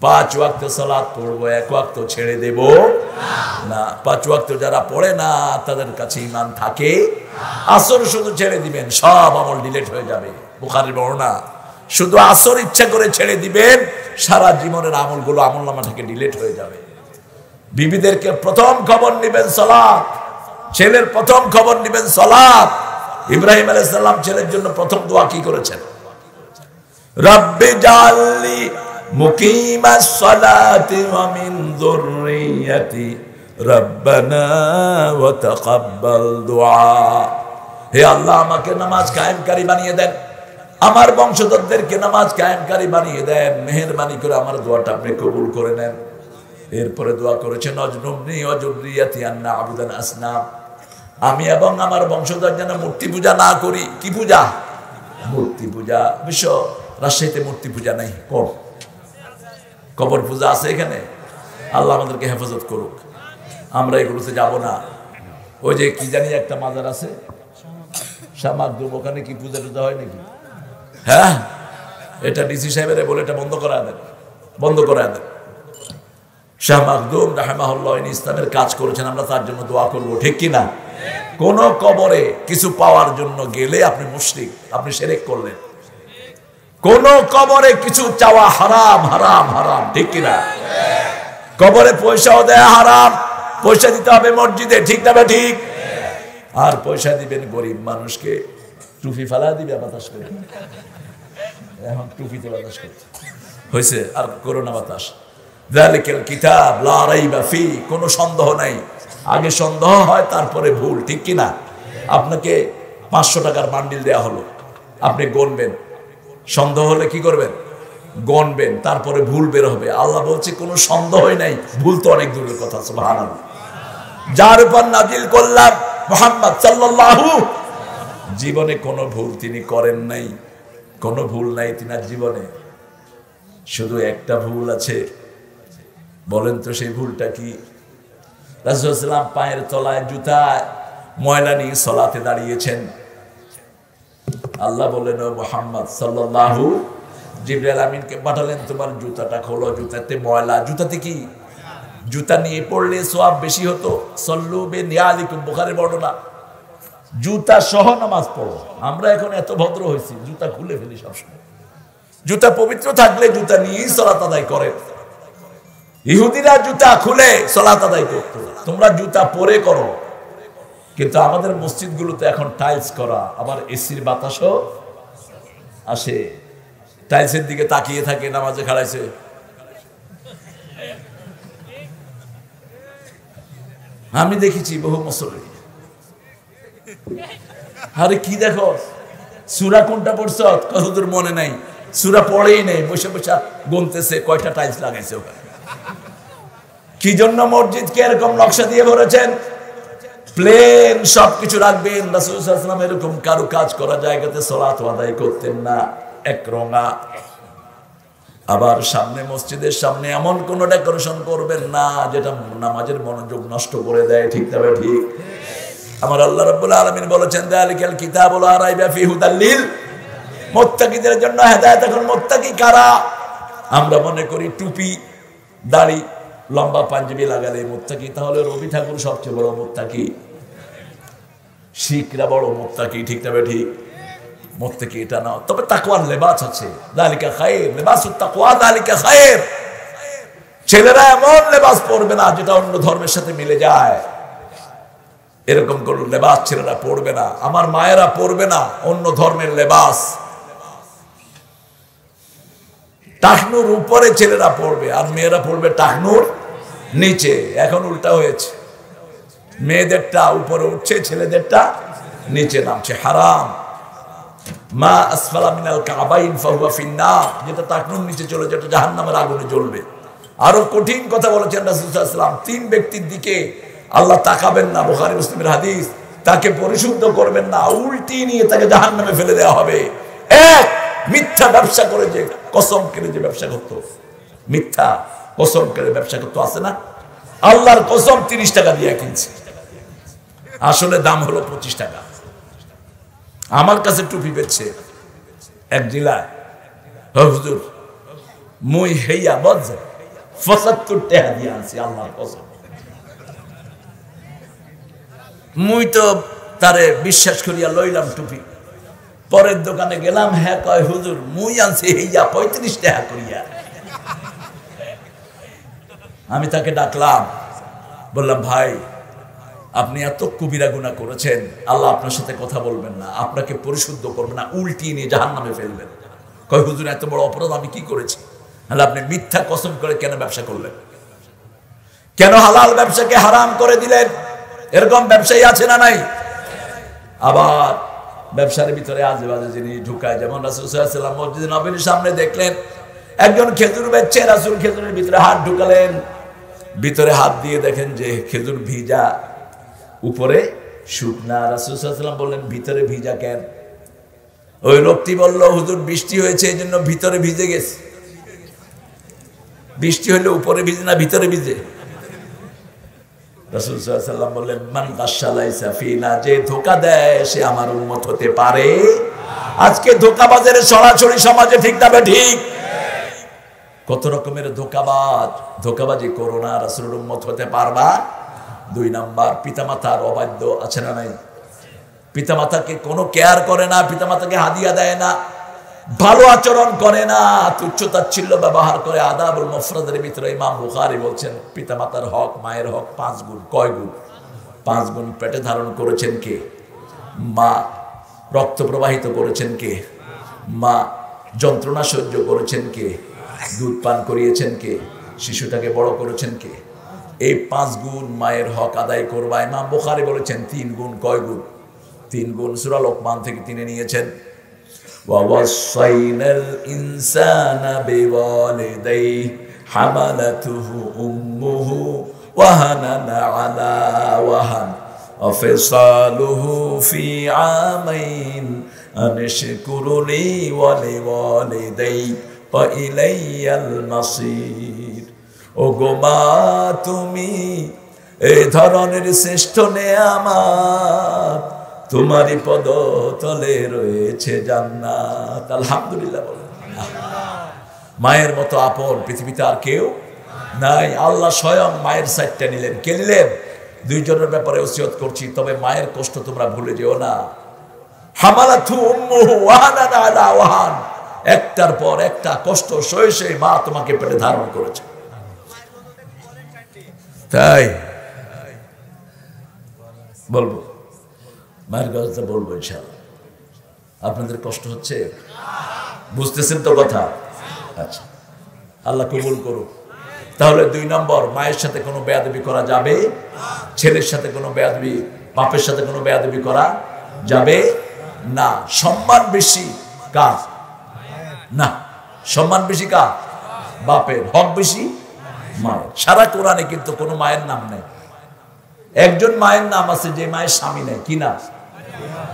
5 ওয়াক্ত সালাত পড়বো, 1 ওয়াক্ত ছেড়ে দেব না। 5 ওয়াক্ত যারা পড়ে না তাদের কাছে ঈমান থাকে। আসর শুধু ছেড়ে দিবেন, সব আমল ডিলিট হয়ে যাবে। বুখারীর বর্ণনা, শুধু আসর ইচ্ছা করে ছেড়ে দিবেন, সারা জীবনের আমলগুলো আমলনামা থেকে ডিলিট হয়ে যাবে। বিবিদেরকে প্রথম খবর নেবেন সালাত, ছেলের প্রথম খবর নেবেন সালাত। ইব্রাহিম আলাইহিস সালাম ছেলের জন্য প্রথম দোয়া কি করেছেন? রব্বি জাআলনি মুকিমাস সালাতি ওয়া মিন যুররিয়াতি রব্বানা ওয়া তাকাব্বাল দুআ। হে আল্লাহ, আমাকে নামাজ কায়েমকারী বানিয়ে দেন, আমার বংশধরদেরকে নামাজ কায়েমকারী বানিয়ে দেন, মেহেরবানি করে আমার দোয়াটা আপনি কবুল করে নেন। এরপরে দোয়া করেছেন অজনুবনি ওয়া যুররিয়াতি আন না'বুদাল আসনাম, আমি এবং আমার বংশধর যেন মূর্তি পূজা না করি। কি পূজা? মূর্তি পূজা। বিশ্ব রাজশাহীতে মূর্তি পূজা নেই, কম। কবর পূজা আছে এখানে। আল্লাহ আমাদেরকে হেফাজত করুক, আমরা এগুলোতে যাব না। ওই যে কি জানি একটা মাজার আছে শাহ মাকদুম, ওখানে কি পূজা টুজা হয় নাকি? হ্যাঁ, এটা ডিসি সাহেবের বলে এটা বন্ধ করা দেন, বন্ধ করা দেন। শাহ মাকদুম রাহিমাহুল্লাহ ইসলামের কাজ করেছেন, আমরা তার জন্য দোয়া করব, ঠিক কিনা? কোন কবরে কিছু পাওয়ার জন্য গেলে আপনি মুশরিক, আপনি শিরক করলেন। কোন কবরে কিছু চাওয়া হারাম, হারাম, হারাম, ঠিক কিনা? কবরে পয়সাও দেয়া হারাম, পয়সা দিতে হবে মসজিদে, ঠিক না? ঠিক। আর পয়সা দিবেন গরিব মানুষকে, টুপি ফালা দিবে বাতাস করে, এখন টুপিতে বাতাস করছে হয়েছে, আর করোনা বাতাস। যালিকাল কিতাব লা রাইবা ফি, কোনো সন্দেহ নাই। আগে সন্দেহ হয়, তারপরে ভুল, ঠিক কিনা? আপনাকে 500 টাকার বান্ডিল দেওয়া হলো, আপনি গণবেন, সন্দেহ হলে কি করবেন? গণবেন, তারপরে ভুল বের হবে। আল্লাহ বলছে কোনো সন্দেহই নাই, ভুল তো অনেক দূরের কথা। সুবহানাল্লাহ। যার উপর নাজিল করলাম মুহাম্মদ সাল্লাল্লাহু, জীবনে কোনো ভুল তিনি করেন নাই, কোনো ভুল নাই তিনার জীবনে। শুধু একটা ভুল আছে, বলেন তো সেই ভুলটা কি? রাসূল সাল্লাল্লাহু আলাইহি ওয়াসাল্লাম পায়ের তলায় জুতা ময়লা নিয়ে সালাতে দাঁড়িয়েছেন। আল্লাহ বললেন ও মুহাম্মদ সাল্লাল্লাহু, জিবরাইল আমিনকে পাঠালেন, তোমার জুতাটা খোলো, জুতাতে ময়লা। জুতাতে কি? জুতা নিয়ে পড়লে সওয়াব বেশি হতো। সল্লু বিনিয়ালিকুম, বুখারীর বর্ণনা। জুতা সহ নামাজ পড়ো। আমরা এখন এত ভদ্র হয়েছি, জুতা খুলে ফেলি সবসময়। জুতা পবিত্র থাকলে জুতা নিয়েই সালাত আদায় করে। ইহুদিরা জুতা খুলে সালাত আদায় করতো, তোমরা জুতা পরে করো। কিন্তু আমাদের মসজিদগুলোতে এখন টাইলস করা, আবার এসির বাতাসও আসে, টাইলসের দিকে তাকিয়ে থাকে নামাজে খাড়াইছে। আমি দেখেছি বহু মুসল্লি, আরে কি দেখো, সূরা কোনটা পড়ছ? কতদূর মনে নাই, সূরা পড়েই নেই, বসে বসে গুনতেছে কয়টা টাইলস লাগাইছে ওখানে। কি জন্য মসজিদকে এরকম নকশা দিয়ে ভরেছেন? প্লেন সবকিছু রাখবেন। রাসূল সাল্লাল্লাহু আলাইহি ওয়াসাল্লাম এরকম কারু কাজ করা জায়গাতে সালাত আদায় করতেন না, একরঙা। আবার সামনে, মসজিদের সামনে এমন কোন ডেকোরেশন করবেন না যেটা নামাজের মনোযোগ নষ্ট করে দেয়, ঠিক তবে ঠিক। আমার আল্লাহ রাব্বুল আলামিন বলেছেন যালিকাল কিতাবু লা রাইবা ফিহি হুদাল লিল মুত্তাকিদের জন্য হেদায়েত। এখন মুত্তাকি কারা? আমরা মনে করি টুপি, দাড়ি, লম্বা পাঞ্জাবি লাগালে মুত্তাকি। তাহলে রবি ঠাকুর সবচেয়ে বড় মুত্তাকি, শিখরা বড় মুত্তাকি, ঠিক তবে ঠিক। মুত্তাকি এটা না, তবে তাকওয়ার লেবাস আছে। যালিকা খায়র, লিবাসুত তাকওয়া যালিকা খায়র। ছেলেরা এমন লেবাস পরবে না যেটা অন্য ধর্মের সাথে মিলে যায়, এরকম কোন লেবাস ছেলেরা পরবে না। আমার মায়েরা পরবে না অন্য ধর্মের লেবাস। টাকনুর উপরে ছেলেরা পড়বে আর মেয়েরা পড়বে টাকনুর নিচে। এখন উল্টা হয়েছে, মেয়েদেরটা উপরে উঠছে, ছেলেদেরটা নিচে নামছে। হারাম। মা আসফালা মিনাল কাবাইন ফাহুয়া ফিন্নার, যেটা টাকনুর নিচে চলে, যেটা জাহান্নামের আগুনে জ্বলবে। আরো কঠিন কথা বলেছেন রাসূল সাল্লাল্লাহু আলাইহি ওয়াসাল্লাম, 3 ব্যক্তির দিকে আল্লাহ তাকাবেন না, বুখারী মুসলিমের হাদিস। তাকে পরিশুদ্ধ করবেন না, উল্টি নিয়ে তাকে জাহান্নামে ফেলে দেওয়া হবে। এক, মিথ্যা ব্যবসা করে, যে কসম করে যে ব্যবসা করতো, মিথ্যা কসম করে ব্যবসা করতো, আছে না? আল্লাহর কসম 30 টাকা দিয়ে কিনছে, আসলে দাম হলো 25 টাকা। আমার কাছে টুপি বেচছে এক জেলায়, হুজুর মুই হেইয়া বজ 75 টাকা দিয়ে আনছি আল্লাহর কসম। মুই তো তারে বিশ্বাস করিয়া লইলাম টুপি। পরের দোকানে গেলাম, হ্যাঁ কয় হুজুর মুই আনছি হইয়া 35 টাকা করিয়া। আমি তাকে ডাকলাম, বললাম ভাই আপনি এত কবিরা গুনাহ করেছেন, আল্লাহ আপনার সাথে কথা বলবেন না, আপনাকে পরিশুদ্ধ করবেন না, উল্টিয়ে নিয়ে জাহান্নামে ফেলবেন। কয় হুজুর এত বড় অপরাধ আমি কি করেছি? তাহলে আপনি মিথ্যা কসম করে কেন ব্যবসা করলেন? কেন হালাল ব্যবসাকে হারাম করে দিলেন? এরকম ব্যবসায়ী আছে না নাই? আবার ব্যবসার ভিতরে আজে বাজে জিনিস ঢুকায়, যেমন রাসূল সাল্লাল্লাহু আলাইহি ওয়াসাল্লাম মসজিদে নববীর সামনে দেখলেন একজন খেজুর বেচছে, রাসূল খেজুরের ভিতরে হাত ঢুকালেন, ভিতরে হাত দিয়ে দেখেন যে খেজুর ভিজা, উপরে শুকনা। রাসূল সাল্লাল্লাহু আলাইহি ওয়াসাল্লাম বললেন ভিতরে ভিজা কেন? ওই লোকটি বলল হুজুর বৃষ্টি হয়েছে এই জন্য ভিতরে ভিজে গেছে। বৃষ্টি হলে উপরে ভিজে না ভিতরে ভিজে? রাসূল সাল্লাল্লাহু আলাইহি ওয়াসাল্লাম বললেন মান গাশশা লাইসা ফিনা, যে ধোঁকা দেয় সে আমার উম্মত হতে পারে। আজকে ধোঁকাবাজের সরাসরি সমাজে, ঠিক না ঠিক? কত রকমের ধোঁকাবাজ, ধোঁকাবাজি করো না, রাসূলের উম্মত হতে পারবা। 2 নাম্বার পিতামাতার অবাধ্য আছে না নাই? পিতামাতাকে কোনো কেয়ার করে না, পিতামাতাকে হাদিয়া দেয় না, ভালো আচরণ করে না, তুচ্ছতাচ্ছিল্য ব্যবহার করে। আদাবুল মুফরাদের ভিতরে ইমাম বুখারী বলছেন পিতামাতার হক, মায়ের হক 5 গুণ। কয় গুণ? 5 গুণ। পেটে ধারণ করেছেন কে? মা। রক্ত প্রবাহিত করেছেন কে? মা। যন্ত্রণা সহ্য করেছেন কে? দুধ পান করিয়েছেন কে? শিশুটাকে বড় করেছেন কে? এই 5 গুণ মায়ের হক আদায় করবা। ইমাম বুখারী বলেছেন 3 গুণ। কয় গুণ? 3 গুণ। সূরা লোকমান থেকে তিনি নিয়েছেন। وَوَصَّيْنَا الْإِنسَانَ بِوَالِدَيْهِ حَمَلَتْهُ أُمُّهُ وَهَنًا عَلَى وَهَنٍ وَفِصَالُهُ فِي عَامَيْنِ أَنِ اشْكُرْ لِي وَلِوَالِدَيْكَ وَإِلَيَّ الْمَصِيرُ। ও গো মা, তুমি এই ধরনের শ্রেষ্ঠ নেয়ামত, তোমারই পদতলে রয়েছে জান্নাত। আলহামদুলিল্লাহ বলেন। মায়ের মতো আপন পৃথিবীতে আর কেউ নাই। আল্লাহ স্বয়ং মায়ের সাইডটা নিলেন। কে নিলেন? 2 জনের ব্যাপারে ওসিয়ত করছি, তবে মায়ের কষ্ট তোমরা ভুলে যেও না। হামালাতহু উম্মুহু ওয়াহানান আলা ওয়াহান, একটার পর একটা কষ্ট সয়ে সয়ে মা তোমাকে পেটে ধারণ করেছে। তাই বলবো, মায়ের কথা বলবো ইনশাআল্লাহ। আপনাদের কষ্ট হচ্ছে? বুঝতেছেন তো কথা? আচ্ছা, আল্লাহ কবুল করুক। তাহলে 2 নম্বর, মায়ের সাথে কোনো বেয়াদবি করা যাবে, ছেলের সাথে কোনো বেয়াদবি, বাপের সাথে কোনো বেয়াদবি করা যাবে না। সম্মান বেশি কার? না, সম্মান বেশি কার? বাপের। হক বেশি মায়ের। সারা কোরআনে কিন্তু কোনো মায়ের নাম নেই। একজন মায়ের নাম আছে যে মায়ের স্বামী নেই। কি নাম?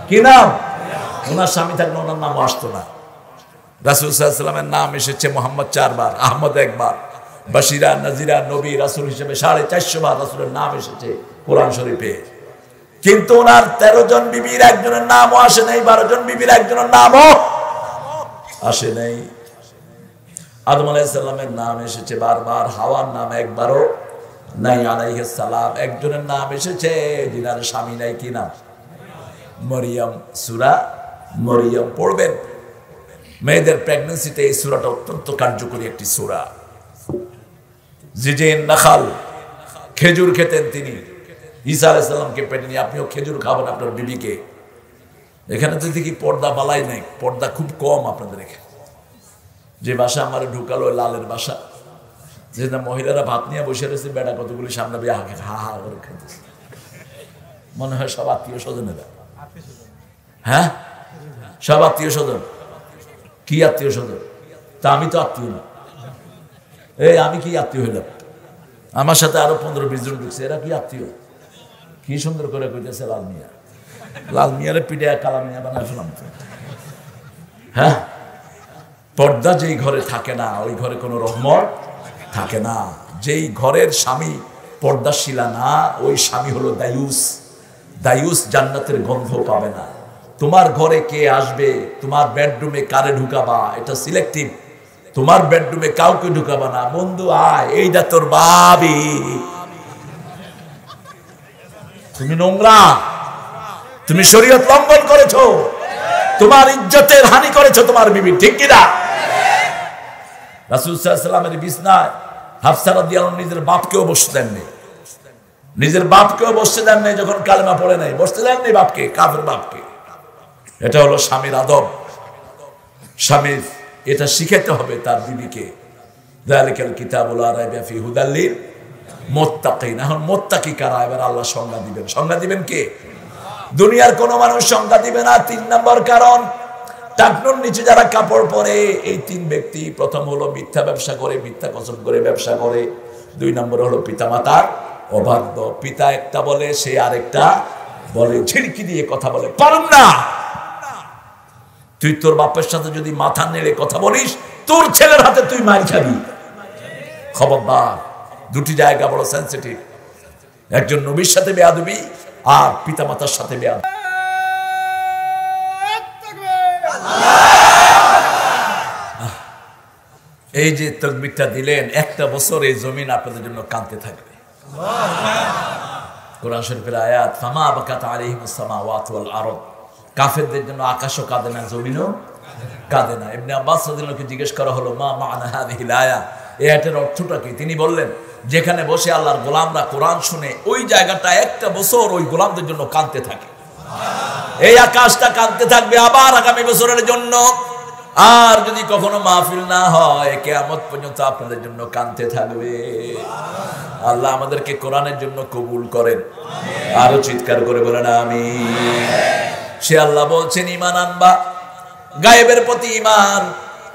কি নাম? ওনার স্বামী থাকলে ওনার নাম আসতো না। রাসূল সাল্লাল্লাহু আলাইহি ওয়াসাল্লামের নাম এসেছে মুহাম্মদ 4 বার, আহমদ 1 বার, বাশিরা নাজিরা, নবী রাসূল হিসেবে 450 বার রাসূলের নাম এসেছে কোরআন শরীফে। কিন্তু ওনার 13 জন বিবির একজনের নামও আসে নাই, 12 জন বিবির একজনের নামও আসে নাই। আদম আলাইহিস সালামের নাম এসেছে বারবার, হাওয়ার নাম একবারও নাই আলাইহিস সালাম। একজনের নাম এসেছে যিনার স্বামী নাই। কি নাম? মরিয়ম। সূরা মরিয়ম পড়বেন। মেয়েদের প্রেগন্যান্সিতে এই সূরাটা অত্যন্ত কার্যকরী একটি সূরা। জিজিন নাখাল, খেজুর খেতেন তিনি। ঈসা আলাইহিস সালামকে পেটে নিয়ে আপনিও খেজুর খাবেন আপনার বিবিকে। এখানে তো দেখি পর্দা বালাই নাই, পর্দা খুব কম আপনাদের এখানে। যে বাসা আমার ঢুকালো লালের বাসা, যেটা মহিলারা ভাত নিয়ে বসে রয়েছে, বেটা কতগুলি সামনে হা হা করে খেতেছে। মনে হয় সব আত্মীয় স্বজনেরা। হ্যাঁ, সব আত্মীয় স্বজন। কি আত্মীয় স্বজন? তা আমি তো আত্মীয় না। এই আমি কি আত্মীয় হইলাম? আমার সাথে আরো 15-20 জন ঢুকছে, এরা কি আত্মীয়? কি সুন্দর করে কইতেছে লাল মিয়া। লাল মিয়ারে পিঠে কালা মিয়া বানায় ফেলাম। হ্যাঁ, পর্দা যেই ঘরে থাকে না ওই ঘরে কোনো রহমত থাকে না। যেই ঘরের স্বামী পর্দাশীলা না ওই স্বামী হলো দায়ুস। দায়ুস জান্নাতের গন্ধ পাবে না। তোমার ঘরে কে আসবে, তোমার বেডরুমে কারে ঢুকাবা, এটা সিলেক্টিভ। তোমার বেডরুমে কাউকে ঢুকাবা না, বন্ধু আয়, এইটা তোর ভাবি। তুমি নোংরা, তুমি শরীয়ত লঙ্ঘন করেছো, তোমার ইজ্জতের হানি করেছো তোমার বিবি, ঠিক কিনা? রাসূল সাল্লাল্লাহু আলাইহি ওয়াসাল্লামের বিছনায় হাফসা রাদিয়াল্লাহু আনহা নিজের বাপকেও বসতে দেননি, নিজের বাপকেও বসতে দেননি, যখন কালেমা পড়ে নাই বসতে দেননি বাপকে, কাফের বাপকে। এটা হলো স্বামীর আদব। স্বামীর এটা শিখাতে হবে তার বিবিকে। যালিকাল কিতাবু লা রাইবা ফিহি হুদাল লিল মুত্তাকিন। এখন মুত্তাকি কারা? এবার আল্লাহ সংজ্ঞা দিবেন। সংজ্ঞা দিবেন কে? দুনিয়ার কোন মানুষ সংজ্ঞা দিবে না। 3 নম্বর কারণ, টাকনুর নিচে যারা কাপড় পরে, এই 3 ব্যক্তি, প্রথম হলো মিথ্যা ব্যবসা করে, মিথ্যা কসম করে ব্যবসা করে। 2 নম্বর হলো পিতামাতার অবাধ্য। পিতা একটা বলে, সে আরেকটা বলে, ঝিড়কি দিয়ে কথা বলে, পারুম না। তুই তোর বাপের সাথে যদি মাথা নেড়ে কথা বলিস, তোর ছেলের হাতে তুই মার খাবি। খবরদার, দুটি জায়গা বড় সেনসিটিভ। একজন নবীর সাথে বেয়াদবি, আর পিতামাতার সাথে বেয়াদবি। এই যে তাকবীরটা দিলেন, একটা বছর এই জমিন আপনাদের জন্য কাঁদতে থাকবে। কোরআন শরীফের আয়াত, ফামা বাকাত আলাইহিমুস সামাওয়াতু ওয়াল আরদ। কাফেরদের জন্য আকাশও কাঁদে না, জমিনও কাঁদে না। ইবনে আব্বাস রাদিয়াল্লাহু আনহু জিজ্ঞেস করা হলো, মা মা'না হাযিহিল আয়া, এই আয়াতের অর্থটা কি? তিনি বললেন, যেখানে বসে আল্লাহর গোলামরা কোরআন শুনে, ওই জায়গাটা একটা বছর ওই গোলামদের জন্য কাঁদতে থাকে। এই আকাশটা কাঁদতে থাকবে আবার আগামী বছরের জন্য। আর যদি কখনো মাহফিল না হয়, কিয়ামত পর্যন্ত আপনাদের জন্য কাঁদতে থাকবে। আল্লাহ আমাদেরকে কোরআনের জন্য কবুল করেন। আরো চিৎকার করে বলেন আমিন। সে আল্লাহ বলছেন, ঈমান আনবা, গায়েবের প্রতি ঈমান,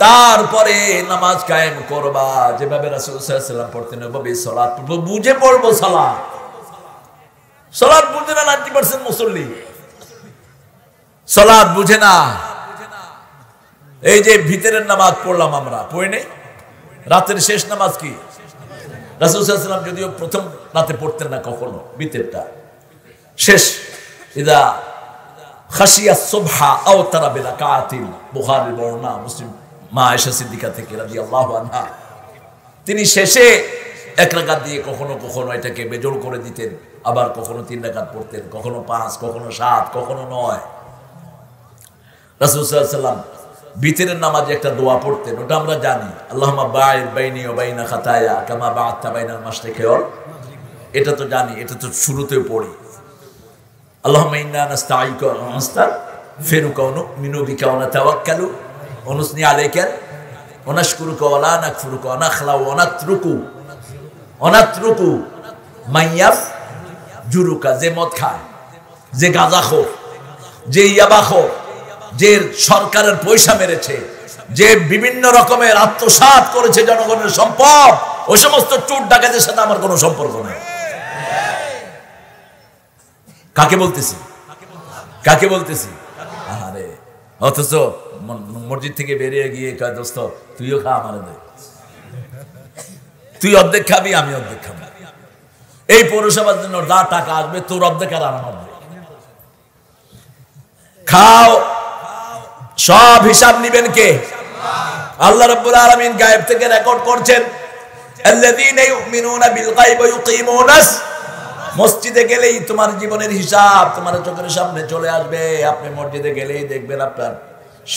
তারপরে নামাজ কায়েম করবা, যেভাবে রাসূল সাল্লাল্লাহু আলাইহি ওয়াসাল্লাম পড়তেন ওইভাবে সালাত পড়বো। বুঝে পড়বো সালাত। সালাত বুঝে না 90% মুসল্লি, সালাত বুঝে না। এই যে ভিতরের নামাজ পড়লাম আমরা, পড়ি নাই? রাতের শেষ নামাজ কি? রাসূল সাল্লাল্লাহু আলাইহি ওয়াসাল্লাম যদিও প্রথম রাতে পড়তেন না কখনো, ভিতরটা শেষ, ইদা খাশিয়া সুবহা আও তারা বিরাকাতিন, বুখারীর বর্ণনা, মুসলিম মা আয়েশা সিদ্দিকা থেকে রাদিয়াল্লাহু আনহা। তিনি শেষে 1 রাকাত দিয়ে কখনো কখনো এটাকে বেজোড় করে দিতেন, আবার কখনো 3 রাকাত পড়তেন, কখনো 5, কখনো 7, কখনো 9। রাসূল সাল্লাল্লাহু আলাইহি ওয়াসাল্লাম ভিতরের নামাজে একটা দোয়া পড়তেন, ওটা আমরা জানি, আল্লাহুম্মা বা'id বাইনি ওয়া বাইনা খাতায়া কামা বা'আদতা বাইনাল মাশরিকি ওয়াল, এটা তো জানি, এটা তো শুরুতেও পড়ি। আল্লাহুম্মা ইন্না নাস্তাঈনুকা ওয়া নাস্তাগফিরুকা ওয়া নু'মিনু বিকা ওয়া নাতাওয়াক্কালু ওয়া নুসনি আলাইকা ওয়া নাশকুরুকা ওয়া লা নাকফুরুকা ওয়া নাখলাউ ওয়া নাতরুকু মাইয়াফজুরুকা। যে মদ খায়, যে গাঁজাখোর, যে ইয়াবাখোর, যে সরকারের পয়সা মেরেছে, যে বিভিন্ন রকমের আত্মসাৎ করেছে জনগণের সম্পদ, ওই সমস্ত চোর ডাকাতের সাথে আমার কোনো সম্পর্ক নেই। কাকে বলতেছি? কাকে বলতেছি? আরে, অথচ মসজিদ থেকে বেরিয়ে গিয়ে কয়, দোস্ত তুইও খা, আমার দে, তুই অর্ধেক খাবি, আমি অর্ধেক খাবি। এই পৌরসভার জন্য যা টাকা আসবে, তোর অর্ধেক আর আমার অর্ধেক। খাও, সব হিসাব নিবেন কে? আল্লাহ রাব্বুল আলামিন গায়েব থেকে রেকর্ড করছেন, আল্লাযীনা ইউমিনুনা বিল গায়ব ওয়া ইউকিমুনাস। মসজিদে গেলেই তোমার জীবনের হিসাব তোমার চোখের সামনে চলে আসবে। আপনি মসজিদে গেলেই দেখবেন, আপনার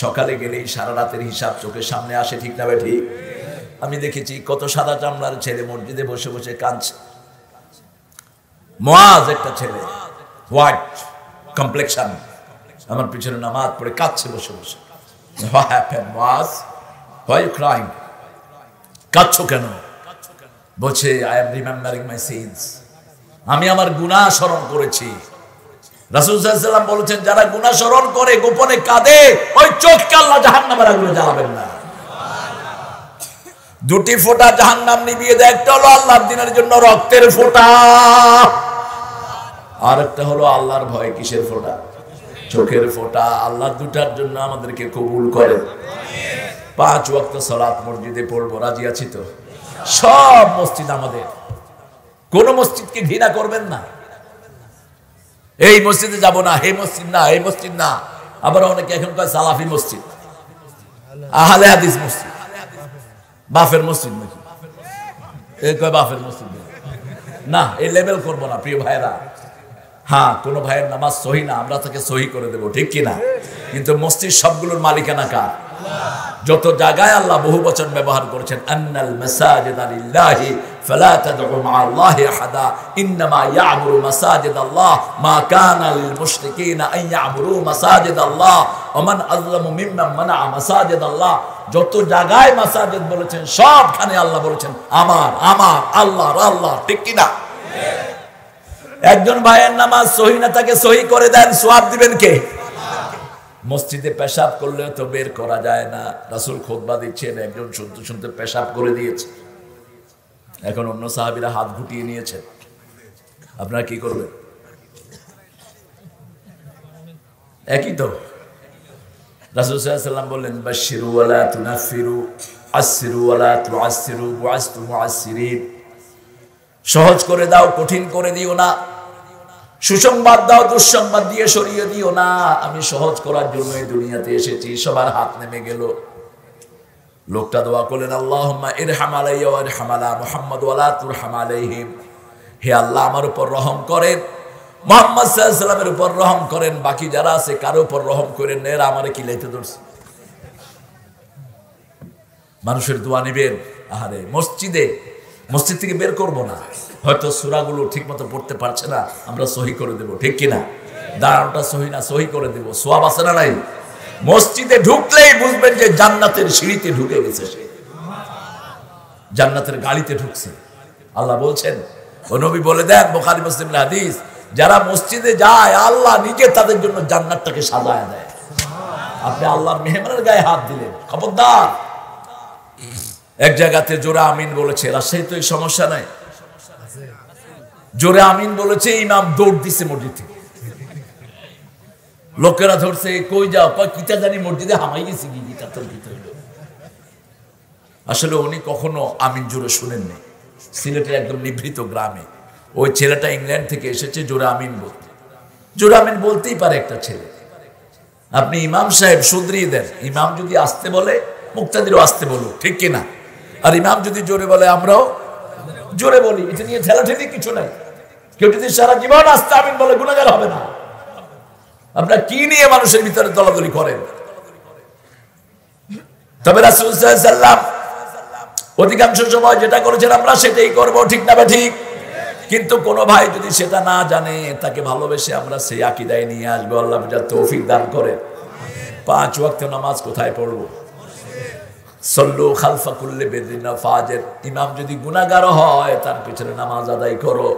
সকালে গেলেই সারা রাতের হিসাব চোখের সামনে আসে, ঠিক না ভাই? ঠিক। আমি দেখেছি কত সাদা চামড়ার ছেলে মসজিদে বসে বসে কাঁদছে। মুআজ একটা ছেলে, হোয়াইট কমপ্লেকশন, আমার পিছনে নামাজ পড়ে কাঁদছে বসে বসে। What happened, Muaz? Why are you crying? কাঁদছো কেন? বলছে, I am remembering my sins. আমি আমার গুনাহ স্মরণ করেছি। রাসূল সাল্লাল্লাহু আলাইহি ওয়াসাল্লাম বলেছেন, যারা গুনাহ স্মরণ করে গোপনে কাঁদে, ওই চোখকে আল্লাহ জাহান্নামের আগুনে জ্বালাবেন না। দুটি ফোঁটা জাহান্নাম নিভিয়ে দেয়, একটা হলো আল্লাহর দ্বীনের জন্য রক্তের ফোঁটা, আর একটা হলো আল্লাহর ভয় কিসের ফোঁটা? চোখের ফোঁটা। আল্লাহ দুটার জন্য আমাদেরকে কবুল করেন। 5 ওয়াক্ত সালাত মসজিদে পড়বো, রাজি আছি তো? সব মসজিদ আমাদের, কোন মসজিদকে ঘৃণা করবেন না। এই মসজিদে যাব না, এই মসজিদ না, এই মসজিদ না। আবার অনেকে এখন কয় সালাফি মসজিদ, আহলে হাদিস মসজিদ। বাফের মসজিদ নাকি? এই কয় বাফের মসজিদ না, এই লেভেল করবো না প্রিয় ভাইরা। হ্যাঁ, কোন ভাইয়ের নামাজ সহি না, আমরা তাকে সহি করে দেবো, ঠিক কিনা? কিন্তু মসজিদ সবগুলোর মালিকানা কার? যত জায়গায় আল্লাহ বহু বচন ব্যবহার করেছেন, আন্নাল মাসাজিদা লিল্লাহি ফালা তাদউ মা'আল্লাহি আহাদা ইন্নামা ইয়া'মুরু মাসাজিদাল্লাহ মা কানা লিল মুশরিকিনা আন ইয়া'মুরু মাসাজিদাল্লাহ ওয়া মান আযলামু মিম্মান মানা'a মাসাজিদাল্লাহ। যত জায়গায় মাসাজিদ বলেছেন সবখানে আল্লাহ বলেছেন আমার আমার আল্লাহর আল্লাহ, ঠিক কিনা? একজন ভাইয়ের নামাজ সহি না, তাকে সহি করে দেন, সওয়াব দিবেন কে? মসজিদে পেশাব করলে তো বের করা যায় না। রাসূল খুতবা দিচ্ছেন, একজন শুনতে শুনতে পেশাব করে দিয়েছে। এখন অন্য সাহাবীরা হাত গুটিয়ে নিয়েছেন, আপনারা কি করবেন? একই তো। রাসূল সাল্লাল্লাহু আলাইহি ওয়াসাল্লাম বললেন, বাশশিরু ওয়া লা তুনাফিরু, আশশিরু ওয়া লা তুআসসিরু, বুআসতু মুআসসিরিন। সহজ করে দাও, কঠিন করে দিও না। সুসংবাদ দাও, দুঃসংবাদ দিয়ে সরিয়ে দিও না। আমি সহজ করার জন্য এই দুনিয়াতে এসেছি। সবার হাত নেমে গেল। লোকটা দোয়া করলেন, আল্লাহুম্মা ইরহাম আলাইয়া ওয়া ইরহাম আলা মুহাম্মাদ ওয়া লা তুরহাম আলাইহিম। হে আল্লাহ, আমার উপর রহম করেন, মুহাম্মদ সাল্লাল্লাহু আলাইহি ওয়াসাল্লামের উপর রহম করেন, বাকি যারা আছে কারো উপর রহম করেন না। এরা আমারে কি লাইতে ধরছে? মানুষের দোয়া নিবেন। আহারে, মসজিদ থেকে বের করবো না। হয়তো সূরাগুলো ঠিক মতো পড়তে পারছে না, আমরা সহি করে দেব, ঠিক কিনা? দাঁড়ানোটা সহি না, সহি করে দেব। সওয়াব আছে না নাই? মসজিদে ঢুকলেই বুঝবেন যে জান্নাতের সিঁড়িতে ঢুকে গেছে, সে জান্নাতের গাড়িতে ঢুকছে। আল্লাহ বলছেন, ও নবী বলে দেন, বুখারী মুসলিমের হাদিস, যারা মসজিদে যায় আল্লাহ নিজে তাদের জন্য জান্নাতটাকে সাজায় দেয়। আপনি আল্লাহর মেহমানের গায়ে হাত দিলেন, খবরদার। এক জায়গাতে জোরে আমিন বলেছে, রাজশাহী তো এই সমস্যা নাই, জোরে আমিন বলেছে, ইমাম দৌড় দিছে মসজিদ থেকে। লোকেরা ধরছে, কই যাও? কয় কিতা জানি মসজিদে হামাই গেছি কি আসলে উনি কখনো আমিন জোরে শুনেননি। সিলেটের একদম নিভৃত গ্রামে ওই ছেলেটা ইংল্যান্ড থেকে এসেছে জোরে আমিন বলতে। জোরে আমিন বলতেই পারে একটা ছেলে। আপনি ইমাম সাহেব শুধরিয়ে দেন। ইমাম যদি আসতে বলে, মুক্তাদিরও আসতে বলো, ঠিক কিনা? আর ইমাম যদি জোরে বলে, আমরাও জোরে বলি। এটা নিয়ে ঠেলাঠেলি কিছু নাই। কেউ যদি সারা জীবন আস্তে আমিন বলে, গুনাহগার হবে না। আপনারা কি নিয়ে মানুষের ভিতরে দলাদলি করেন? তবে রাসূল সাল্লাল্লাহু আলাইহি ওয়াসাল্লাম অধিকাংশ সময় যেটা করেছেন আমরা সেটাই করব, ঠিক না? ঠিক। কিন্তু কোনো ভাই যদি সেটা না জানে, তাকে ভালোবেসে আমরা সেই আকীদায় নিয়ে আসবো। আল্লাহ বুঝার তৌফিক দান করে। 5 ওয়াক্ত নামাজ কোথায় পড়বো? সল্লু খালফা কুল্লি বিররিন ওয়া ফাজির। ইমাম যদি গুনাহগার হয়, তার পিছনে নামাজ আদায় করো।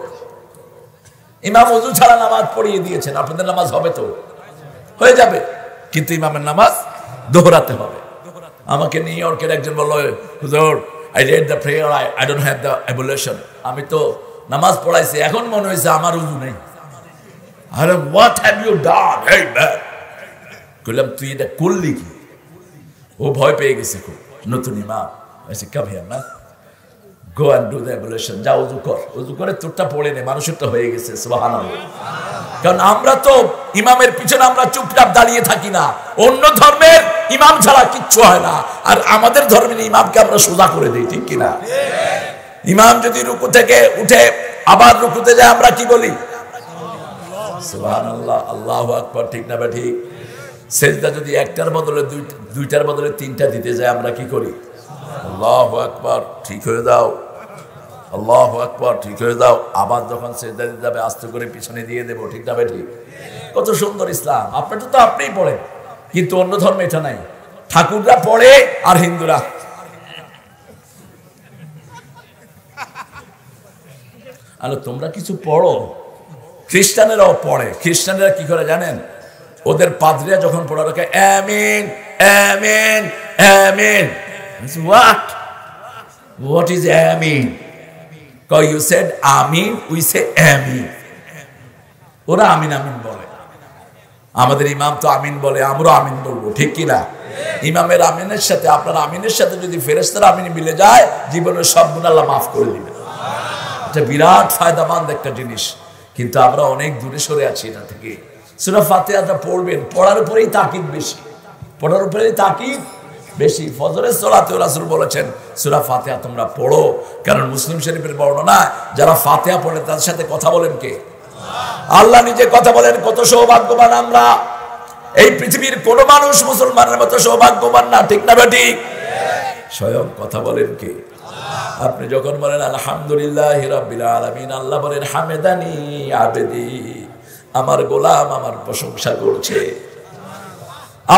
ইমাম ওযু ছাড়া নামাজ পড়িয়ে দিয়েছেন, আপনাদের নামাজ হবে তো? হয়ে যাবে, কিন্তু ইমামের নামাজ দোহরাতে হবে। আমাকে নিউ ইয়র্কের একজন বলল, হুজুর, I read the prayer, I don't have the ablution. আমি তো নামাজ পড়াইছি, এখন মনে হয়েছে আমার ওযু নেই। আরে what have you done? Hey man, কইলাম তুই এটা করলি কি? ও ভয় পেয়ে গেছে খুব, নতুন ইমাম। আচ্ছা কাম হিয়ার না, go and do the ablution, যা ওযু কর। ওযু করে তোরটা পড়ে নে, মানুষেরটা হয়ে গেছে। সুবহানাল্লাহ। কারণ আমরা তো ইমামের পিছনে আমরা চুপচাপ দাঁড়িয়ে থাকি না। অন্য ধর্মের ইমাম ছাড়া কিচ্ছু হয় না, আর আমাদের ধর্মের ইমামকে আমরা সোজা করে দিই, ঠিক কিনা? ইমাম যদি রুকু থেকে উঠে আবার রুকুতে যায়, আমরা কি বলি? সুবহানাল্লাহ, আল্লাহু আকবার, ঠিক না? ঠিক। সেজদা যদি একটার বদলে দুইটার বদলে 3টা দিতে যায়, আমরা কি করি? আল্লাহু আকবার, ঠিক হয়ে দাও, আল্লাহু আকবার, ঠিক হয়ে দাও। আবার যখন সেজদা দিতে যাবে, আস্তে করে পিছনে দিয়ে দেবো, ঠিক না? ঠিক। কত সুন্দর ইসলাম! আপনারটা তো আপনিই পড়েন, কিন্তু অন্য ধর্মে এটা নাই। ঠাকুররা পড়ে আর হিন্দুরা। আরে তোমরা কিছু পড়ো, খ্রিস্টানেরাও পড়ে। খ্রিস্টানেরা কি করে জানেন? ওদের পাদ্রীরা যখন পড়া রাখে, আমিন আমিন আমিন। What is amin? Because you said amin, we say amin. ওরা আমিন আমিন বলে। আমাদের ইমাম তো আমিন বলে, আমরা আমিন বলবো, ঠিক কিনা? ইমামের আমিনের সাথে আপনার আমিনের সাথে যদি ফেরেশতার আমিন মিলে যায়, জীবনের সব গুনাহ আল্লাহ মাফ করে দিবেন। এটা বিরাট ফায়দামন্দ একটা জিনিস, কিন্তু আমরা অনেক দূরে সরে আছি এটা থেকে। সূরা ফাতিহাটা পড়বেন, পড়ার উপরেই তাকিদ বেশি, পড়ার উপরেই তাকিদ বেশি। ফজরের সালাতে রাসূল বলেছেন সূরা ফাতিহা তোমরা পড়ো, কারণ মুসলিম শরীফের বর্ণনা যারা ফাতিহা পড়ে তাদের সাথে কথা বলেন কে? আল্লাহ নিজে কথা বলেন। কত সৌভাগ্যবান আমরা! এই পৃথিবীর কোন মানুষ মুসলমানের মতো সৌভাগ্যবান না, ঠিক না ঠিক? স্বয়ং কথা বলেন কে? আপনি যখন বলেন আলহামদুলিল্লাহি রাব্বিল আলামিন, আল্লাহ বলেন হামেদানি আবেদি, আমার গোলাম আমার প্রশংসা করছে।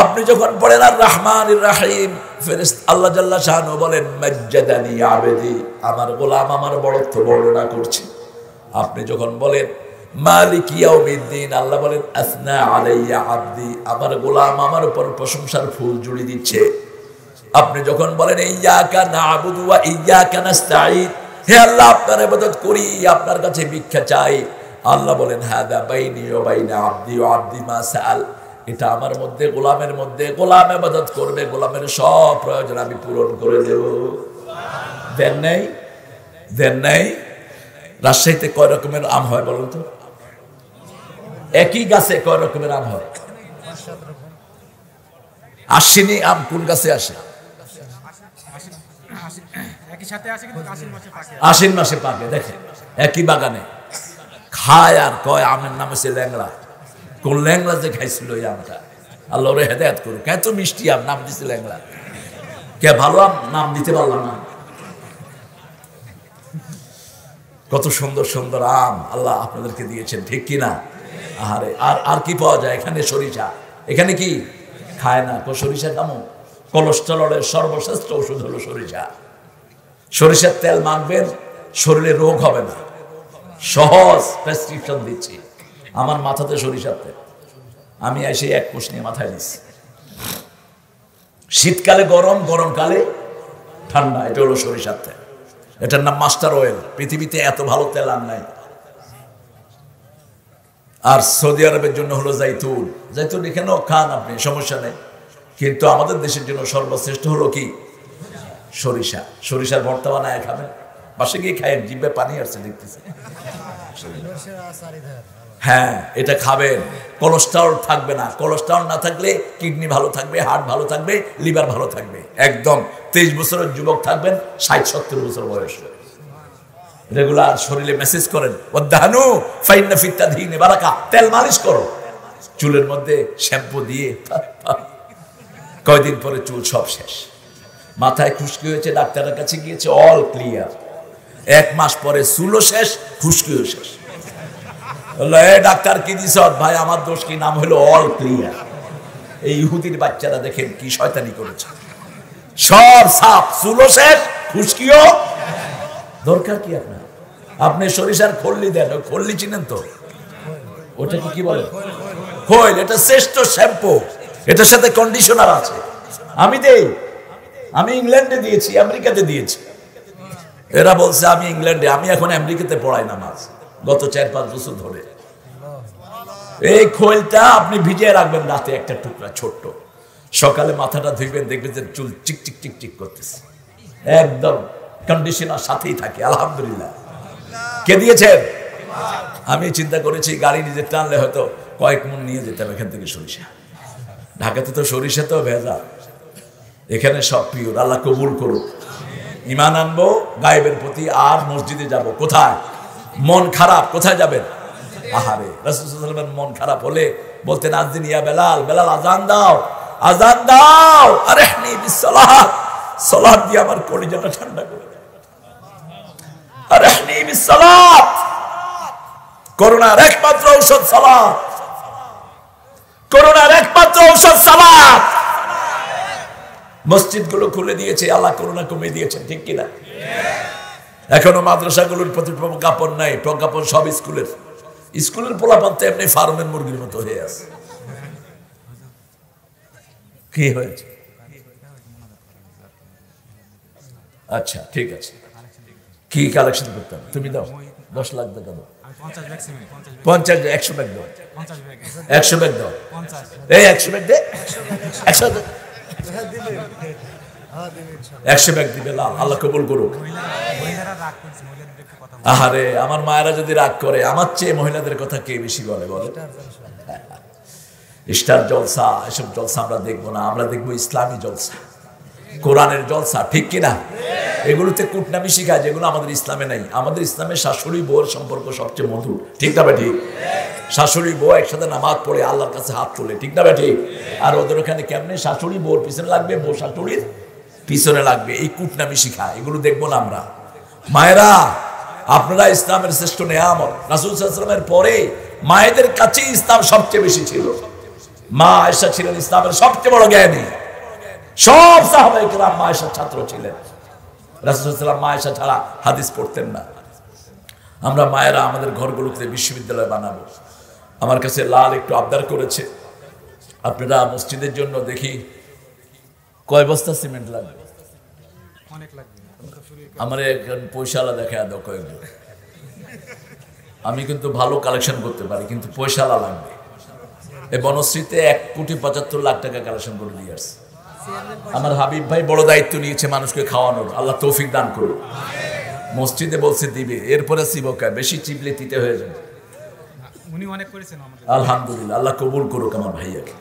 আপনি যখন পড়েন আর রহমানির রহিম, ফেরেশতা আল্লাহ জাল্লা শানহু বলেন মাজ্জাদানি আবেদি, আমার গোলাম আমার বড়ত্ব বর্ণনা করছে। আপনি যখন বলেন মালিক ইয়াউমিদ্দিন, আল্লাহ বলেন আসনা আলাইয়া আবদি, আমার গোলাম আমার উপর প্রশংসার ফুল জুড়ে দিচ্ছে। আপনি যখন বলেন ইয়্যাকা না'বুদু ওয়া ইয়্যাকা নাস্তাঈন, হে আল্লাহ আপনার ইবাদত করি, আপনার কাছে ভিক্ষা চাই, আল্লাহ বলেন হাদা বাইনি ওয়া বাইনা আবদি ওয়া আবদি মা সাআল, এটা আমার মধ্যে গোলামের মধ্যে, গোলাম ইবাদত করবে, গোলামের সব প্রয়োজন আমি পূরণ করে দেব। দেন নাই? দেন নাই? রাজশাহীতে কয় রকমের আম হয় বলুন তো? একই গাছে কয় রকমের আম হয়? আশ্বিনী আম কোন গাছে আসে? আশ্বিন মাসে পাকে। দেখে একই বাগানে খায় আর কয় আমের নাম হচ্ছে ল্যাংড়া। কোন ল্যাংড়া যে খাইছিল এই আমটা, আল্লাহ ওরে হেদায়েত করুক। এত মিষ্টি আম, নাম দিচ্ছে ল্যাংড়া। কে ভালো আম নাম দিতে পারলাম না। কত সুন্দর সুন্দর আম আল্লাহ আপনাদেরকে দিয়েছেন, ঠিক কিনা? আহারে, আর কি পাওয়া যায় এখানে? সরিষা। এখানে কি খায় না? সরিষা খামো? কোলেস্টেরলের সর্বশ্রেষ্ঠ ওষুধ হলো সরিষা। সরিষার তেল মাখবেন, শরীরে রোগ হবে না। সহজ প্রেসক্রিপশন দিচ্ছি। আমার মাথাতে সরিষার তেল, আমি এসে এক কোষ নিয়ে মাথায় দিচ্ছি। শীতকালে গরম, গরমকালে ঠান্ডা। এটা হলো সরিষার তেল। এটার নাম মাস্টার অয়েল। পৃথিবীতে এত ভালো তেল আর নাই। আর সৌদি আরবের জন্য হলো জাইতুন। জাইতুন এখানেও খান আপনি, সমস্যা নেই, কিন্তু আমাদের দেশের জন্য সর্বশ্রেষ্ঠ হলো কি? সরিষা। সরিষার ভর্তা বানায় খাবেন, বাসে গিয়ে খায়েন, জিভে পানি আসছে দেখতেছে। হ্যাঁ, এটা খাবেন, কোলেস্টেরল থাকবে না। কোলেস্টেরল না থাকলে কিডনি ভালো থাকবে, হার্ট ভালো থাকবে, লিভার ভালো থাকবে। একদম 23 বছরের যুবক থাকবেন 60-70 বছর বয়স। রেগুলার শরীরে মেসেজ করেন ওয়াদাহানু ফাইন্না ফিত তাদহিনি বারাকা, তেল মালিশ করো চুলের মধ্যে, শ্যাম্পু দিয়ে। কয়দিন পরে চুল সব শেষ। মাথায় খুশকি হয়েছে, ডাক্তারের কাছে গিয়েছে, অল ক্লিয়ার। 1 মাস পরে চুলও শেষ, খুশকিও শেষ। বললো এ ডাক্তার কি দিছ? ভাই আমার দোষ কি? নাম হলো অল ক্লিয়ার। এই ইহুদির বাচ্চারা দেখেন কি শয়তানি করেছে, সব সাপ, চুলও শেষ, খুশকিও। দরকার কি আপনার? আপনি সরিষার খল্লি দেন, খল্লি চিনেন তো? ওটাকে কি বলে? খৈল। এটা শ্রেষ্ঠ শ্যাম্পু, এটার সাথে কন্ডিশনার আছে। আমি দেই, আমি ইংল্যান্ডে দিয়েছি, আমেরিকাতে দিয়েছি। এরা বলছে আমি ইংল্যান্ডে, আমি এখন আমেরিকাতে পড়াই নামাজ গত 4-5 বছর ধরে। এই খৈলটা আপনি ভিজিয়ে রাখবেন রাতে, একটা টুকরা ছোট্ট, সকালে মাথাটা ধুইবেন, দেখবেন যে চুল চিক চিক চিক চিক করতেছে। একদম কন্ডিশনার সাথেই থাকে। আলহামদুলিল্লাহ। কে দিয়েছেন? আমি চিন্তা করেছি গাড়ি নিজে টানলে হয়তো কয়েক মণ নিয়ে যেতাম এখান থেকে সরিষা। ঢাকাতে তো সরিষা তো ভেজা, এখানে সব পিওর। আল্লাহ কবুল করুক। ঈমান আনবো গায়েবের প্রতি, আর মসজিদে যাব। কোথায়? মন খারাপ, কোথায় যাবেন? আহারে, রাসূল সাল্লাল্লাহু আলাইহি ওয়াসাল্লাম মন খারাপ হলে বলতেন আযিন ইয়া বেলাল, বেলাল আজান দাও, আজান দাও, আরহনি বিসসালাত, সালাত দিয়ে আমার কলিজাটা ঠান্ডা করে দাও। আরহনি বিসসালাত, করোনার একমাত্র ঔষধ সালাত, করোনার একমাত্র ঔষধ সালাত। মসজিদগুলো খুলে দিয়েছে, আল্লাহ করোনা কমিয়ে দিয়েছেন, ঠিক কিনা? এখনো মাদ্রাসাগুলোর প্রতি প্রজ্ঞাপন নাই। প্রজ্ঞাপন সব স্কুলের। স্কুলের পোলাপান তো এমনি ফার্মের মুরগির মতো হয়ে আছে। কি হয়েছে? আচ্ছা ঠিক আছে, কি কালেকশন করতাম? তুমি দাও 10 লাখ টাকা দাও, 50 100 ব্যাগ দাও, 100 ব্যাগ দাও, এই 100 ব্যাগ দে, 100 ব্যাগ দিবে। আল্লাহ কবুল করুক। আহারে, আমার মায়েরা যদি রাগ করে, আমার চেয়ে মহিলাদের কথা কে বেশি বলে? বলে স্টার জলসা, এসব জলসা আমরা দেখবো না, আমরা দেখবো ইসলামী জলসা। কোরআনের জলসা, ঠিক কিনা? এগুলোতে কুটনামি শিখায় যেগুলো আমাদের ইসলামে নাই। আমাদের ইসলামে শাশুড়ি বউর সম্পর্ক সবচেয়ে মধুর, ঠিক না ভাই? ঠিক। শাশুড়ি বউ একসাথে নামাজ পড়ে আল্লাহর কাছে হাত তোলে, ঠিক না ভাই? ঠিক। আর ওদের ওখানে কেমনে শাশুড়ি বউর পিছনে লাগবে, বউ শাশুড়ির পিছনে লাগবে, এই কুটনামি শিখায়। এগুলো দেখবো না আমরা। মায়েরা, আপনারা ইসলামের শ্রেষ্ঠ নেয়ামত। রাসূল সাল্লাল্লাহু আলাইহি ওয়াসাল্লামের পরে মায়েদের কাছেই ইসলাম সবচেয়ে বেশি ছিল। মা আয়েশা ছিলেন ইসলামের সবচেয়ে বড় জ্ঞানী। সব সাহাবায়ে কেরাম মা আয়েশার ছাত্র ছিলেন। রাসূল সাল্লাল্লাহু আলাইহি ওয়াসাল্লাম মা আয়েশা ছাড়া হাদিস পড়তেন না। আমরা মায়েরা আমাদের ঘরগুলোকে বিশ্ববিদ্যালয় বানাবো। আমার কাছে লাল একটু আবদার করেছে, আপনারা মসজিদের জন্য দেখি কয় বস্তা সিমেন্ট লাগবে? অনেক লাগবে। আমার পয়সালা দেখা দাও কয়েকজন। আমি কিন্তু ভালো কালেকশন করতে পারি, কিন্তু পয়সালা লাগবে। এই বনশ্রীতে 1,75,00,000 টাকা কালেকশন করে দিয়ে আসছে। আমার হাবিব ভাই বড় দায়িত্ব নিয়েছে মানুষকে খাওয়ানোর, আল্লাহ তৌফিক দান করুন। মসজিদে বলছে দিবে, এরপরে চিবকায়, বেশি চিবলে তিতে হয়ে যাবে। উনি অনেক করেছেন আমাদের। আলহামদুলিল্লাহ, আল্লাহ কবুল করুক আমার ভাইয়াকে।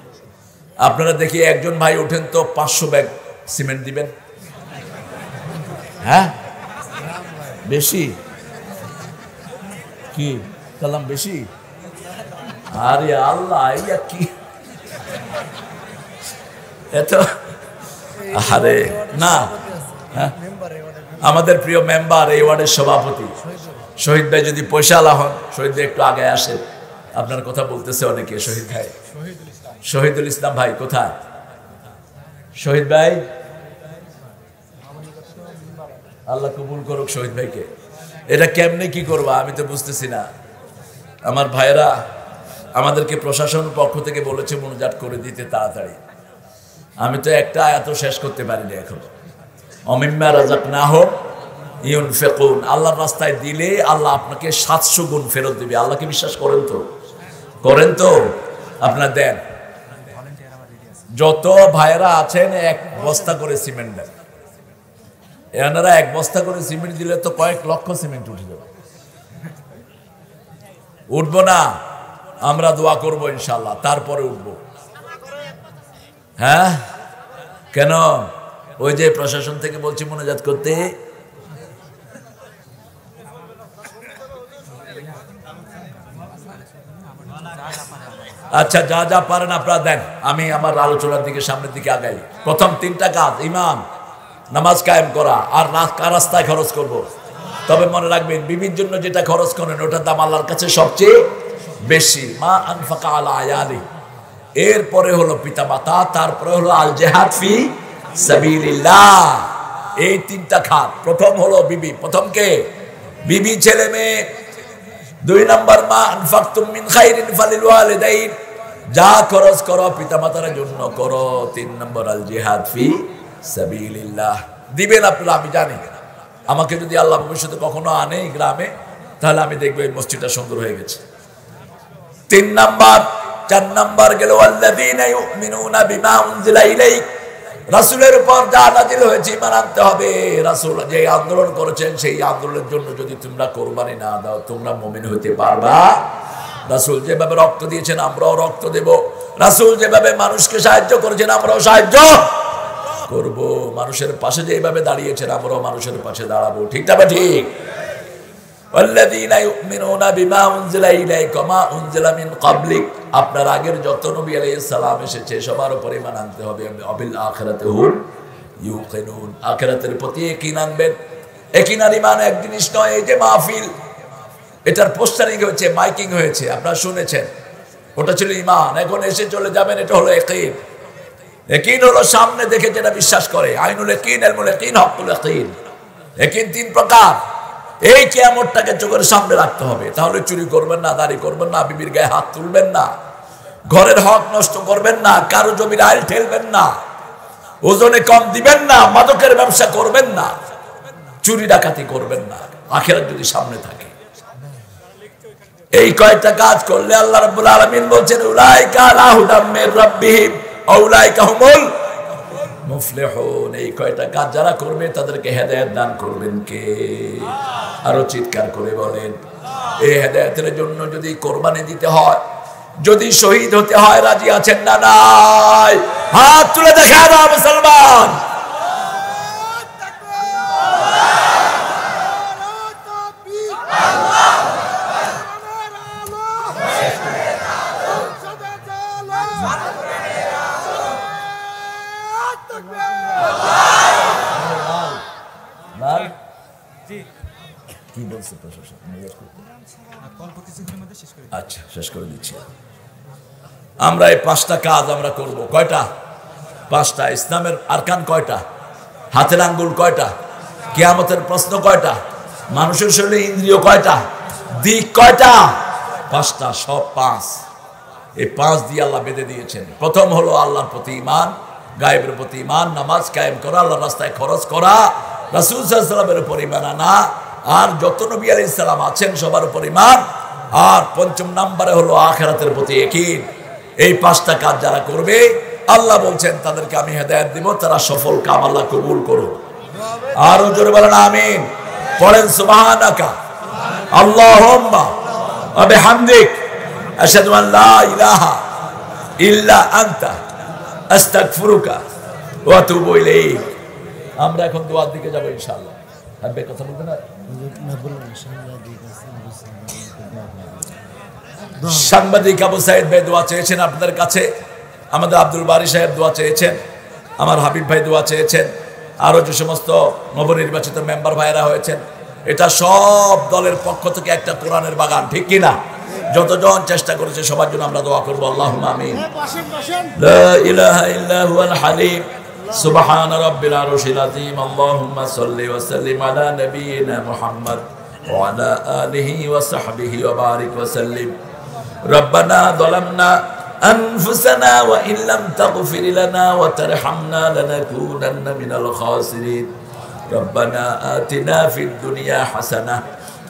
আপনারা দেখি একজন ভাই ওঠেন তো 500 ব্যাগ সিমেন্ট দিবেন। হ্যাঁ বেশি কি কালাম বেশি? আরে আল্লাহ, ইয়া কি এত? আরে না, আমাদের প্রিয় মেম্বার, এই ওয়ার্ডের সভাপতি শহীদ ভাই যদি পয়সাওয়ালা হন, শহীদ ভাই একটু আগে আসেন। আপনার কথা বলতেছে অনেকে। শহীদ ভাই, শহীদুল ইসলাম ভাই কোথায়? শহীদ ভাই, আল্লাহ কবুল করুক শহীদ ভাইকে। এটা কেমনে কি করবা আমি তো বুঝতেছি না। আমার ভাইরা আমাদেরকে প্রশাসন পক্ষ থেকে বলেছে মুনাজাত করে দিতে তাড়াতাড়ি। আমি তো একটা আয়াত শেষ করতে পারিনি এখন। অমিম্মা রাযাকনাহুম ইউনফিকুন, আল্লাহর রাস্তায় দিলে আল্লাহ আপনাকে 700 গুণ ফেরত দিবে। আল্লাহকে বিশ্বাস করেন তো? করেন তো? আপনার দেন। যত ভাইরা আছেন 1 বস্তা করে সিমেন্ট দেন। এনারা 1 বস্তা করে সিমেন্ট দিলে তো কয়েক লক্ষ সিমেন্ট উঠে যাবে। উঠবো না? আমরা দোয়া করবো ইনশাল্লাহ, তারপরে উঠবো। হ্যাঁ কেন? ওই যে প্রশাসন থেকে বলছি মুনাজাত করতে। আচ্ছা, যা যা পারেন আপনারা দেন। আমি আমার আলোচনার দিকে সামনের দিকে আগাই। প্রথম 3টা কাজ, ইমান, নামাজ কায়েম করা, আর রাস্তায় খরচ করব। তবে মনে রাখবেন, বিবির জন্য যেটা খরচ করেন ওটার দাম আল্লাহর কাছে সবচেয়ে বেশি। মা আনফাকা আলা আয়ালি, এরপরে হলো পিতামাতা, তারপরে হলো আল জিহাদ ফি সাবিলিল্লাহ। এই 3টা খাত। প্রথম হলো বিবি। প্রথম কে? বিবি, ছেলে মেয়ে। 2 নম্বর মা আনফাকতুম মিন খাইরিন ফালিল ওয়ালিদাইন, যা খরচ করো পিতামাতার জন্য করো। 3 নম্বর আল জিহাদ ফি সাবিলিল্লাহ। দিবেন আপনারা, আমি জানি। আমাকে যদি আল্লাহ ভবিষ্যতে কখনো আনে গ্রামে, তাহলে আমি দেখবো এই মসজিদটা সুন্দর হয়ে গেছে। 3 নম্বর। 4 নম্বর গেল আল্লাযীনা ইউমিনুনা বিমা উনজিলা ইলাইক, রাসূলের উপর যা নাযিল হয়েছে ঈমান আনতে হবে। রাসূল যে আন্দোলন করেছেন, সেই আন্দোলনের জন্য যদি তোমরা কোরবানি না দাও, তোমরা মুমিন হতে পারবা? রাসূল যেভাবে রক্ত দিয়েছেন আমরাও রক্ত দেব। রাসূল যেভাবে মানুষকে সাহায্য করেছেন আমরাও সাহায্য করব। মানুষের পাশে যেভাবে দাঁড়িয়েছেন আমরাও মানুষের পাশে দাঁড়াবো, ঠিক না? ঠিক। ওয়াল্লাযীনা ইউমিনুনা বিমা উনজিলা ইলাইকা মা উনজিলা মিন ক্বাবলিক, আপনার আগের যত নবী আলাইহিস সালাম এসেছে সবার উপর ঈমান আনতে হবে। অবিল আখিরাতি হুম ইউকিনুন, আখিরাতের প্রতি ইয়াকিন আনবেন। ইয়াকিন আর ঈমান এক জিনিস নয়। এই যে মাহফিল, এটার পোস্টারিং হয়েছে, মাইকিং হয়েছে, আপনারা শুনেছেন। ওটা ছিল ঈমান। এখন এসে চলে যাবেন, এটা হলো ইয়াকিন। ইয়াকিন হলো সামনে দেখে যেটা বিশ্বাস করে। আইনুল ইয়াকিন, ইলমুল ইয়াকিন, হকুল ইয়াকিন। ইয়াকিন 3 প্রকার। এই কিয়ামতটাকে চোখের সামনে রাখতে হবে। তাহলে চুরি করবেন না, দাড়ি করবেন না, বিবির গায়ে হাত তুলবেন না, ঘরের হক নষ্ট করবেন না, কারো জমির আইল ঠেলবেন না, ওজনে কম দিবেন না, মাদকের ব্যবসা করবেন না, চুরি ডাকাতি করবেন না। আখিরাত যদি সামনে থাকে, এই কয়টা কাজ করলে আল্লাহ রাব্বুল আলামিন বলছেন উলাইকা আলা হুদাম মির রাব্বিহিম ওয়া উলাইকা হুমুল মুফলিহুন। এই কয়টা কাজ যারা করবে তাদেরকে হেদায়েত দান করবেন কে? আরো চিৎকার করে বলেন। এই হেদায়েতের জন্য যদি কোরবানি দিতে হয়, যদি শহীদ হতে হয়, রাজি আছেন না নাই? হাত তুলে দেখা দাও মুসলমান। কি বলছে প্রশাসন? অল্প কিছুক্ষণের মধ্যে শেষ করে আচ্ছা, শেষ করে দিচ্ছি। আমরা এই 5টা কাজ আমরা করব। কয়টা? 5টা। ইসলামের আরকান কয়টা? হাতের আঙ্গুল কয়টা? কিয়ামতের প্রশ্ন কয়টা? মানুষের শরীরে ইন্দ্রিয় কয়টা? দিক কয়টা? 5টা, সব 5। এই 5 দিয়ে আল্লাহ বেঁধে দিয়েছেন। প্রথম হলো আল্লাহর প্রতি ঈমান, গায়েবের প্রতি ঈমান, নামাজ কায়েম করা, আল্লাহর রাস্তায় খরচ করা, রাসূল সাল্লাল্লাহু আলাইহি ওয়াসাল্লামের উপর ঈমান আনা, আর যত নবী আলাইহিস সালাম আছেন সবার উপর ঈমান, আর 5ম নম্বরে হলো আখিরাতের প্রতি ইয়াকিন। এই 5টা কাজ যারা করবে আল্লাহ বলছেন তাদেরকে আমি হেদায়েত দেব, তারা সফল কাম আল্লাহ কবুল করুন। আরো জোরে বলেন আমিন। পড়েন সুবহানাকা আল্লাহুম্মা ওয়া বিহামদিক আশহাদু আন লা ইলাহা ইল্লা আনতা আস্তাগফিরুকা ওয়া আতুবু ইলাইক। আমরা এখন দোয়ার দিকে যাব ইনশাআল্লাহ। হবে কথা বলবেন না? সাংবাদিক আবু সাইদ ভাই দোয়া চেয়েছেন আপনাদের কাছে, আমাদের আব্দুল বারী সাহেব দোয়া চেয়েছেন, আমার হাবিব ভাই দোয়া চেয়েছেন, আরো যে সমস্ত নবনির্বাচিত মেম্বার ভাইরা হয়েছেন। এটা সব দলের পক্ষ থেকে একটা কোরআনের বাগান, ঠিক কিনা? যতজন চেষ্টা করেছে সবার জন্য আমরা দোয়া করবো। আল্লাহুম্মা আমিন। লা ইলাহা ইল্লা হুয়াল হালিম সুবহান রাব্বিল আরশিল আযীম। আল্লাহুম্মা সাল্লি ওয়া সাল্লিম আলা নাবিয়িনা মুহাম্মদ ওয়া আলা আলিহি ওয়া সাহবিহি ওয়া বারিক ওয়া সাল্লিম। রব্বানা যালামনা أنفسنا وإن لم تغفر لنا وترحمنا لنكونن من الخاسرين. ربنا آتنا في الدنيا حسنة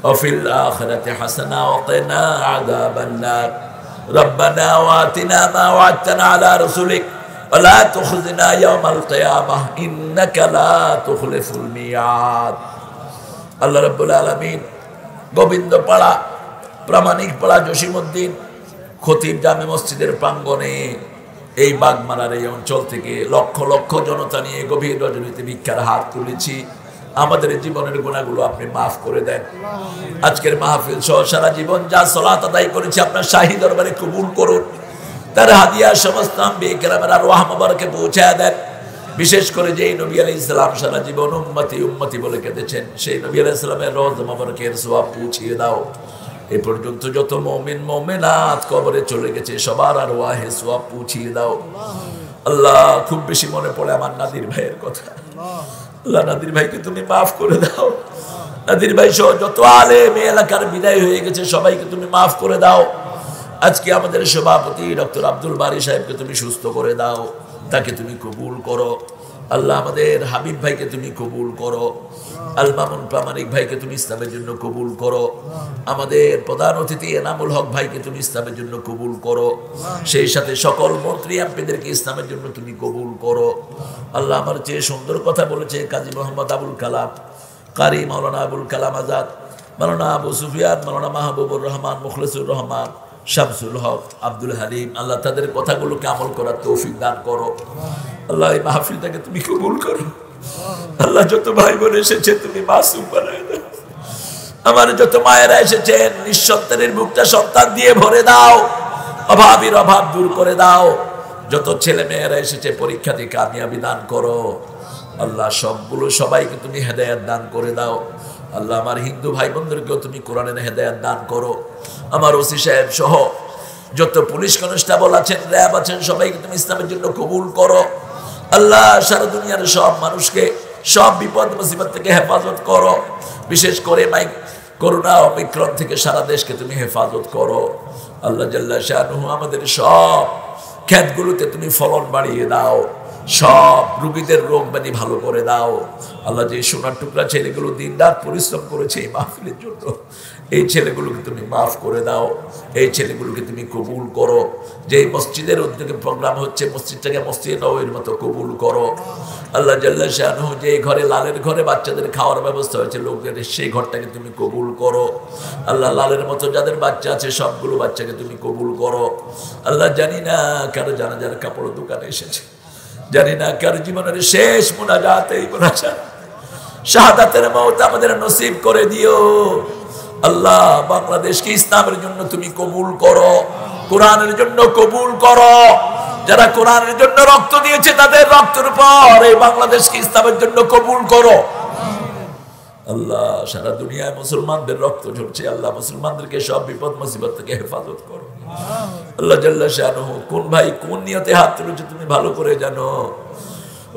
وفي الآخرة حسنة وقنا عذاب النار. ربنا وآتنا ما وعدتنا على رسلك ولا تخزنا يوم القيامة إنك لا تخلف الميعاد. الله رب العالمين গোবিন্দ পাড়া, প্রামাণিক পাড়া, জসিমউদ্দিন খতিব জামে মসজিদের প্রাঙ্গণে এই বাগমারার এই অঞ্চল থেকে লক্ষ লক্ষ জনতা নিয়ে গভীর রজনীতে ভিক্ষার হাত তুলেছি। আমাদের জীবনের গুনাহগুলো আপনি মাফ করে দেন। আজকের মাহফিল সহ সারা জীবন যা সালাত আদায় করেছি আপনার শাহী দরবারে কবুল করুন। তার হাদিয়া সমস্ত আম্বিয়া কেরামের আরওয়াহ মুবারকে পৌঁছায় দেন। বিশেষ করে যেই নবী আলাইহিস সালাম সারা জীবন উম্মতি উম্মতি বলে কেঁদেছেন, সেই নবী আলাইহিস সালামের রওজা মুবারকের সওয়াব পৌঁছিয়ে দাও। এ পর্যন্ত যত মুমিন মুমিনাত কবরে চলে গেছে সবার আরওয়াহে সওয়াব পৌঁছিয়ে দাও। আল্লাহ, খুব বেশি মনে পড়ে আমার নাদির ভাইয়ের কথা। আল্লাহ, নাদির ভাইকে তুমি মাফ করে দাও। নাদির ভাই সহ যত আলেম এলাকার বিদায় হয়ে গেছে সবাইকে তুমি মাফ করে দাও। আজকে আমাদের সভাপতি ডক্টর আব্দুল বারী সাহেবকে তুমি সুস্থ করে দাও, তাকে তুমি কবুল করো। আল্লাহ, আমাদের হাবিব ভাইকে তুমি কবুল করো। আল মামুন প্রামাণিক ভাইকে তুমি ইসলামের জন্য কবুল করো। আমাদের প্রধান অতিথি এনামুল হক ভাইকে তুমি ইসলামের জন্য কবুল করো। সেই সাথে সকল মন্ত্রী এমপিদেরকে ইসলামের জন্য তুমি কবুল করো। আল্লাহ, আমার চেয়ে সুন্দর কথা বলেছে কাজী মোহাম্মদ আবুল কালাম কারি, মাওলানা আবুল কালাম আজাদ, মাওলানা আবু সুফিয়ান, মাওলানা মাহবুবুর রহমান, মুখলেসুর রহমান, শামসুল হক, আব্দুল হালিম। আল্লাহ, তাদের কথাগুলোকে আমল করার তৌফিক দান করো। আল্লাহ, এই মাহফিলটাকে তুমি কবুল করো। আল্লাহ, যত ভাই বোন এসেছে তুমি মাসুম বানায় দাও। আমার যত মায়েরা এসেছেন নিঃসন্তানের মুখটা সন্তান দিয়ে ভরে দাও, অভাবীর অভাব দূর করে দাও। যত ছেলে মেয়েরা এসেছে পরীক্ষাতে কামিয়াবি দান করো। আল্লাহ, সবগুলো সবাইকে তুমি হেদায়েত দান করে দাও। আল্লাহ, আমার হিন্দু ভাই বোনদেরকেও তুমি কোরআনের হেদায়েত দান করো। আমার ওসি সাহেব সহ যত পুলিশ কনস্টেবল আছেন, র্যাব আছেন, সবাইকে তুমি ইসলামের জন্য কবুল করো। আল্লাহ, সারা দুনিয়ার সব মানুষকে সব বিপদ মুসিবত থেকে হেফাজত করো। বিশেষ করে করোনা অমিক্রণ থেকে সারা দেশকে তুমি হেফাজত করো। আল্লাহ জাল্লা শানুহু আমাদের সব ক্ষেতগুলোতে তুমি ফলন বাড়িয়ে দাও, সব রোগীদের রোগ ব্যাধি ভালো করে দাও। আল্লাহ, যে সোনার টুকরা ছেলেগুলো দিন রাত পরিশ্রম করেছে এই মাহফিলের জন্য, এই ছেলেগুলোকে তুমি মাফ করে দাও। এই ছেলেগুলোকে তুমি কবুল করো। যে মসজিদের উদ্যোগে প্রোগ্রাম হচ্ছে মসজিদটাকে মসজিদে নববীর মতো কবুল করো। আল্লাহ জাল্লা শানুহু যে ঘরে লালের ঘরে বাচ্চাদের খাওয়ার ব্যবস্থা হয়েছে লোকদের, সেই ঘরটাকে তুমি কবুল করো। আল্লাহ, লালের মতো যাদের বাচ্চা আছে সবগুলো বাচ্চাকে তুমি কবুল করো। আল্লাহ, জানি না কারো জানাজার কাপড় দোকানে এসেছে, জানি না কার জীবনের শেষ মুনাজাত এই মুনাজাত, শাহাদাতের মওত আমাদের নসিব করে দিও। আল্লাহ, বাংলাদেশকে ইসলামের জন্য তুমি কবুল করো, কোরআনের জন্য কবুল করো। যারা কোরআনের জন্য রক্ত দিয়েছে তাদের রক্তের উপর এই বাংলাদেশকে ইসলামের জন্য কবুল করো। আল্লাহ সারা দুনিয়ায় মুসলমানদের রক্ত ঝরছে, আল্লাহ মুসলমানদেরকে সব বিপদ মুসিবত থেকে হেফাজত করো। আল্লাহ জাল্লা শানুহু কোন ভাই কোন নিয়তে হাত তুলেছে তুমি ভালো করে জানো।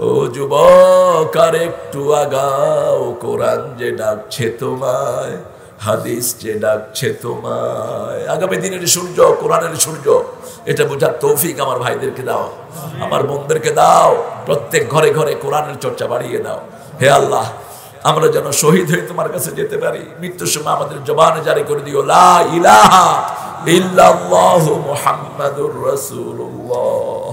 ও যুবক আর একটু আগাও, কোরআন যে ডাকছে তোমায়, হাদিস যে ডাকছে তোমায়। আগামী দিনের সূর্য কোরআনের সূর্য, এটা বোঝার তৌফিক আমার ভাইদেরকে দাও, আমার বোনদেরকে দাও। প্রত্যেক ঘরে ঘরে কোরআনের চর্চা বাড়িয়ে দাও। হে আল্লাহ, আমরা যেন শহীদ হয়ে তোমার কাছে যেতে পারি। মৃত্যুর সময় আমাদের জবানে জারি করে দিও লা ইলাহা ইল্লাল্লাহু মুহাম্মাদুর রাসূলুল্লাহ।